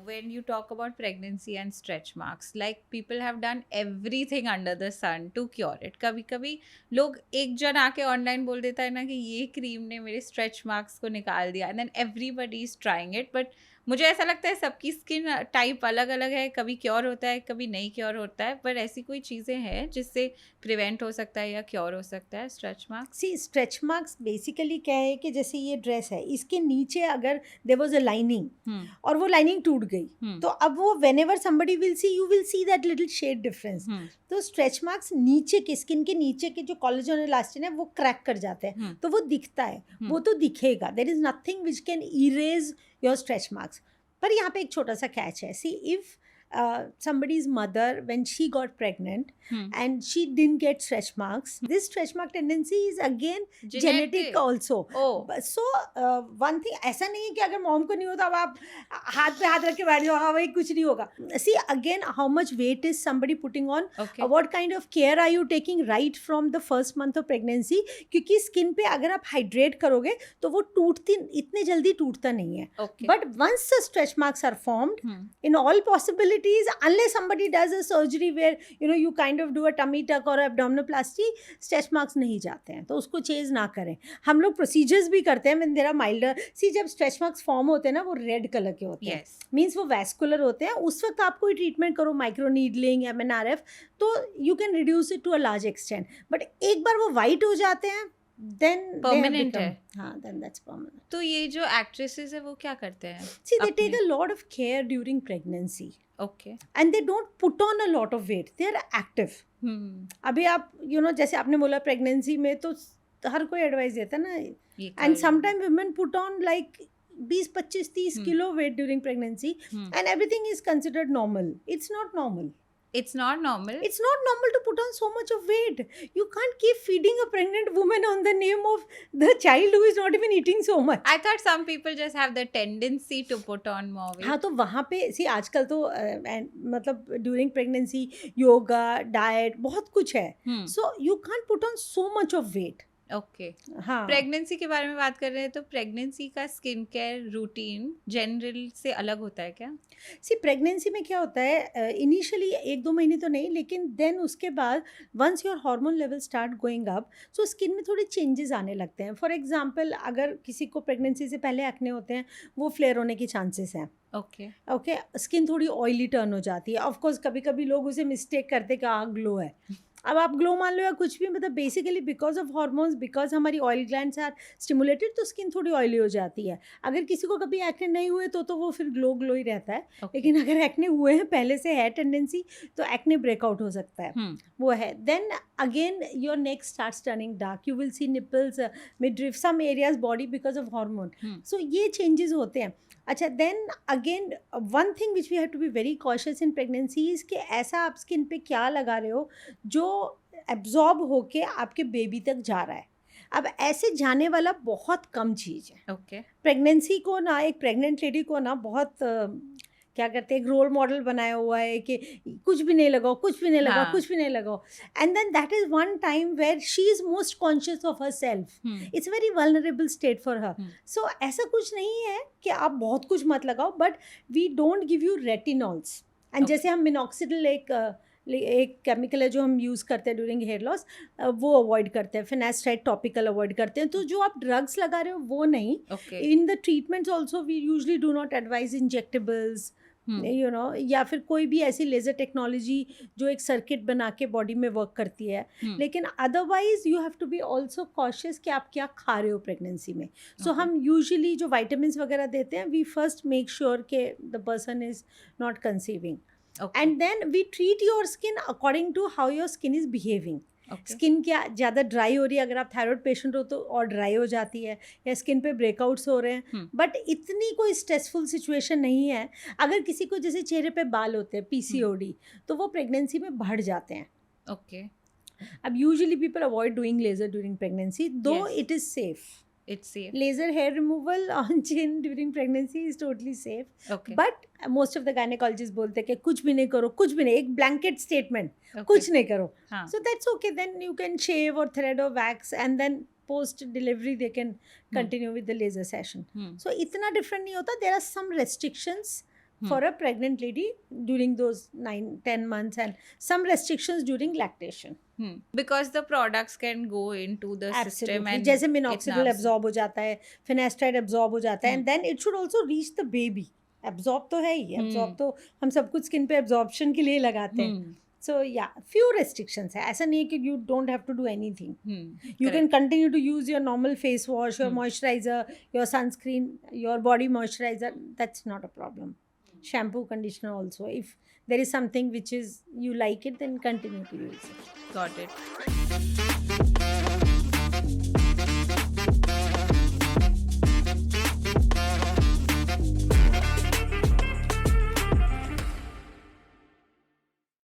when you talk about pregnancy and stretch marks, like people have done everything under the sun to cure it. कभी कभी लोग एक जन आके online बोल देता है ना कि ये क्रीम ने मेरे स्ट्रेच मार्क्स को निकाल दिया, and then everybody is trying it. But मुझे ऐसा लगता है सबकी स्किन टाइप अलग अलग है, कभी क्योर होता है कभी नहीं क्योर होता है. पर ऐसी कोई चीज़ें हैं जिससे प्रिवेंट हो सकता है या क्योर हो सकता है स्ट्रेच मार्क्स? सी स्ट्रेच मार्क्स बेसिकली क्या है कि जैसे ये ड्रेस है, इसके नीचे अगर देयर वाज अ लाइनिंग और वो लाइनिंग टूट गई तो अब वो whenever somebody will see, you will see that little shade difference. तो स्ट्रेच मार्क्स नीचे के स्किन के नीचे के जो कोलेजन और इलास्टिन है वो क्रैक कर जाते हैं, तो वो दिखता है, वो तो दिखेगा. There is nothing which can erase your stretch marks. पर यहाँ पे एक छोटा सा कैच है. See if somebody's mother, when she got pregnant and she didn't get stretch marks, this stretch mark tendency is again genetic also. So one thing, ऐसा नहीं है कि अगर मॉम को नहीं होता अब आप हाथ पे हाथ रख के बैठ जाओ, हाँ भाई कुछ नहीं होगा. See again, how much weight is somebody putting on, what kind of care are you taking right from the first month of pregnancy. क्योंकि स्किन पे अगर आप हाइड्रेट करोगे तो वो टूटती, इतने जल्दी टूटता नहीं है. But once the stretch marks are formed, in all possibilities, unless somebody does a surgery where you kind of do a tummy tuck or abdominoplasty, stretch marks नहीं जाते हैं, तो उसको चेज ना करें. हम लोग प्रोसीजर्स भी करते हैं when there are milder. See, जब stretch marks फॉर्म होते हैं ना वो रेड कलर के होते हैं, मीन्स वो वैस्कुलर होते हैं. उस वक्त आप कोई ट्रीटमेंट करो, माइक्रो नीडलिंग, MNRF, तो you can reduce it to a large extent. But एक बार वो वाइट हो जाते हैं then permanent है. हाँ, then that's permanent. तो ये जो एक्ट्रेसेस है वो क्या करते हैं? See, they take a lot of care during pregnancy. Okay. And they don't put on a lot of weight. They are active. अभी आप जैसे आपने बोला प्रेगनेंसी में तो हर कोई एडवाइस देता है ना, and sometimes women put on like 20-25-30 kilo weight during pregnancy and everything is considered normal. It's not normal. It's not normal. It's not normal to put on so much of weight. You can't keep feeding a pregnant woman on the name of the child who is not even eating so much. I thought some people just have the tendency to put on more weight. हाँ, तो वहाँ पे see आजकल तो मतलब during pregnancy yoga, diet बहुत कुछ है. So you can't put on so much of weight. Okay. हाँ, प्रेगनेंसी के बारे में बात कर रहे हैं तो प्रेगनेंसी का स्किन केयर रूटीन जनरल से अलग होता है क्या? सी प्रेगनेंसी में क्या होता है, इनिशियली 1-2 महीने तो नहीं, लेकिन देन उसके बाद once your hormone level start going up, so skin में थोड़े चेंजेस आने लगते हैं. फॉर एग्जांपल, अगर किसी को प्रेगनेंसी से पहले एक्ने होते हैं, वो फ्लेयर होने के चांसेस हैं. ओके, स्किन थोड़ी ऑयली टर्न हो जाती है. ऑफकोर्स कभी कभी लोग उसे मिस्टेक करते कि ग्लो है. अब आप ग्लो मान लो या कुछ भी, मतलब basically because of hormones, because हमारी ऑयल ग्लैंड्स आर स्टिमुलेटेड, तो स्किन थोड़ी ऑयली हो जाती है. अगर किसी को कभी एक्ने नहीं हुए तो वो फिर ग्लो ही रहता है. लेकिन अगर एक्ने हुए हैं, पहले से है टेंडेंसी, तो एक्ने ब्रेकआउट हो सकता है. वो है. Then again your neck starts turning dark, you will see nipples, midriff, some areas body because of hormone. So ये चेंजेस होते हैं. अच्छा, then again one thing which we have to be very cautious in pregnancy is कि ऐसा आप skin पे क्या लगा रहे हो जो एब्जॉर्ब होके आपके बेबी तक जा रहा है. अब ऐसे जाने वाला बहुत कम चीज़ है. ओके. प्रेगनेंसी को ना, एक प्रेग्नेंट लेडी को ना बहुत क्या करते हैं, एक रोल मॉडल बनाया हुआ है कि कुछ भी नहीं लगाओ, कुछ भी नहीं लगाओ, कुछ भी नहीं लगाओ. And then that is one time where she is most conscious of herself. It's very vulnerable state for her. So ऐसा कुछ नहीं है कि आप बहुत कुछ मत लगाओ, but we don't give you retinols. And जैसे हम मिनॉक्सिडिल एक केमिकल है जो हम यूज़ करते हैं ड्यूरिंग हेयर लॉस, वो अवॉइड करते हैं. फिनास्ट्राइड टॉपिकल अवॉइड करते हैं. तो जो आप ड्रग्स लगा रहे हो वो नहीं. In the treatments also we usually do not advise injectables, या फिर कोई भी ऐसी लेज़र टेक्नोलॉजी जो एक सर्किट बना के बॉडी में वर्क करती है. लेकिन otherwise you have to be also cautious कि आप क्या खा रहे हो प्रेगनेंसी में. सो हम यूजुअली जो वाइटामिन वगैरह देते हैं, वी फर्स्ट मेक श्योर के the person is not conceiving. And then we treat your skin according to how your skin is behaving. Skin क्या ज़्यादा ड्राई हो रही है, अगर आप थायराइड पेशेंट हो तो और ड्राई हो जाती है, या स्किन पे ब्रेकआउट्स हो रहे हैं. बट इतनी कोई स्ट्रेसफुल सिचुएशन नहीं है. अगर किसी को जैसे चेहरे पे बाल होते हैं, PCOD, तो वो प्रेगनेंसी में बढ़ जाते हैं. ओके. अब usually people avoid doing laser during pregnancy, though it is safe. It's safe. Laser hair removal on chin during pregnancy is totally safe. Okay. But most of the gynecologists बोलते हैं कि कुछ भी नहीं करो, कुछ भी नहीं, एक blanket statement, कुछ नहीं करो. So that's okay. Then you can shave or thread or wax, and then post delivery they can continue with the laser session. So इतना different नहीं होता. There are some restrictions for a pregnant lady during those 9-10 months, and some restrictions during lactation. Because the products can go into the system Absolutely. and जैसे it minoxidil numbs. absorb हो जाता है, finasteride absorb हो जाता है, and then it should also reach the baby. Absorb तो है ही, absorb तो हम सब कुछ skin पे absorption के लिए लगाते हैं. So yeah, few restrictions है. ऐसा नहीं है कि you don't have to do anything. You can continue to use your normal face wash, your moisturizer, your sunscreen, your body moisturizer. That's not a problem. Shampoo, conditioner also. If there is something which is you like it, then continue to use it. Got it.